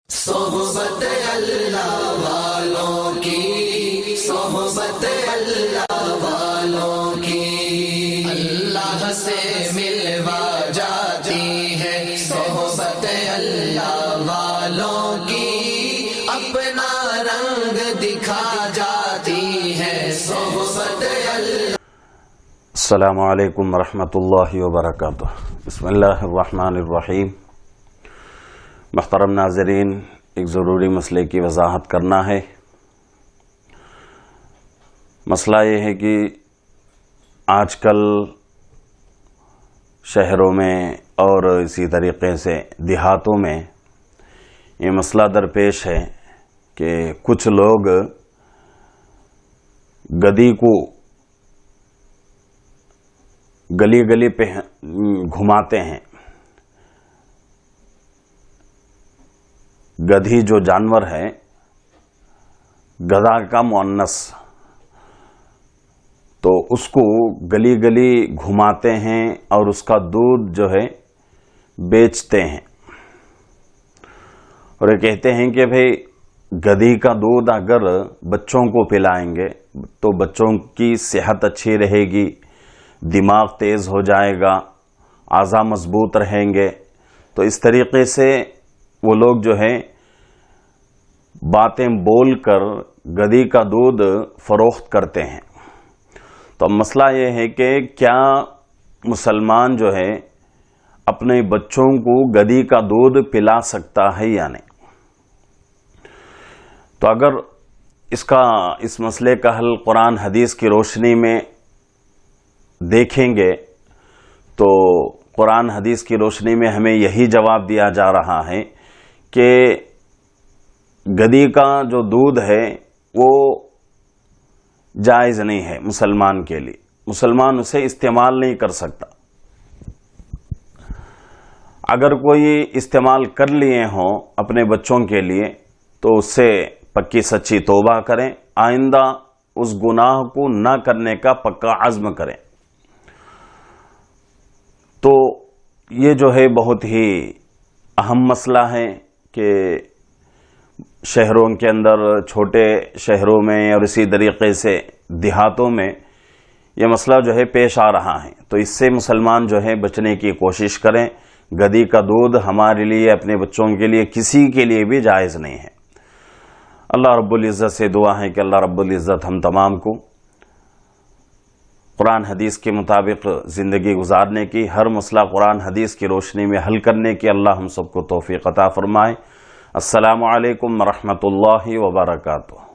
صحبت اللہ والوں کی، صحبت اللہ والوں کی، اللہ سے ملوا جاتی ہے صحبت اللہ والوں کی، اپنا رنگ دکھا جاتی ہے صحبت اللہ۔ السلام علیکم ورحمۃ اللہ وبرکاتہ۔ بسم اللہ الرحمن الرحیم۔ محترم ناظرین، ایک ضروری مسئلے کی وضاحت کرنا ہے۔ مسئلہ یہ ہے کہ آج کل شہروں میں اور اسی طریقے سے دیہاتوں میں یہ مسئلہ درپیش ہے کہ کچھ لوگ گدی کو گلی گلی پہ گھماتے ہیں۔ گدھی جو جانور ہے، گدھا کا مؤنث، تو اس کو گلی گلی گھماتے ہیں اور اس کا دودھ جو ہے بیچتے ہیں، اور یہ کہتے ہیں کہ بھئی گدھی کا دودھ اگر بچوں کو پلائیں گے تو بچوں کی صحت اچھی رہے گی، دماغ تیز ہو جائے گا، اعضاء مضبوط رہیں گے۔ تو اس طریقے سے وہ لوگ جو ہے باتیں بول کر گدھی کا دودھ فروخت کرتے ہیں۔ تو اب مسئلہ یہ ہے کہ کیا مسلمان جو ہے اپنے بچوں کو گدھی کا دودھ پلا سکتا ہے یا نہیں؟ تو اگر اس مسئلے کا حل قرآن حدیث کی روشنی میں دیکھیں گے تو قرآن حدیث کی روشنی میں ہمیں یہی جواب دیا جا رہا ہے کہ گدھی کا جو دودھ ہے وہ جائز نہیں ہے مسلمان کے لیے، مسلمان اسے استعمال نہیں کر سکتا۔ اگر کوئی استعمال کر لیے ہوں اپنے بچوں کے لیے تو اس سے پکی سچی توبہ کریں، آئندہ اس گناہ کو نہ کرنے کا پکا عزم کریں۔ تو یہ جو ہے بہت ہی اہم مسئلہ ہے کہ شہروں کے اندر، چھوٹے شہروں میں اور اسی طریقے سے دیہاتوں میں یہ مسئلہ جو ہے پیش آ رہا ہے۔ تو اس سے مسلمان جو ہے بچنے کی کوشش کریں۔ گدھی کا دودھ ہمارے لیے، اپنے بچوں کے لیے، کسی کے لیے بھی جائز نہیں ہے۔ اللہ رب العزت سے دعا ہے کہ اللہ رب العزت ہم تمام کو قرآن حدیث کے مطابق زندگی گزارنے کی، ہر مسئلہ قرآن حدیث کی روشنی میں حل کرنے کی اللہ ہم سب کو توفیق عطا فرمائے۔ السلام علیکم ورحمۃ اللہ وبرکاتہ۔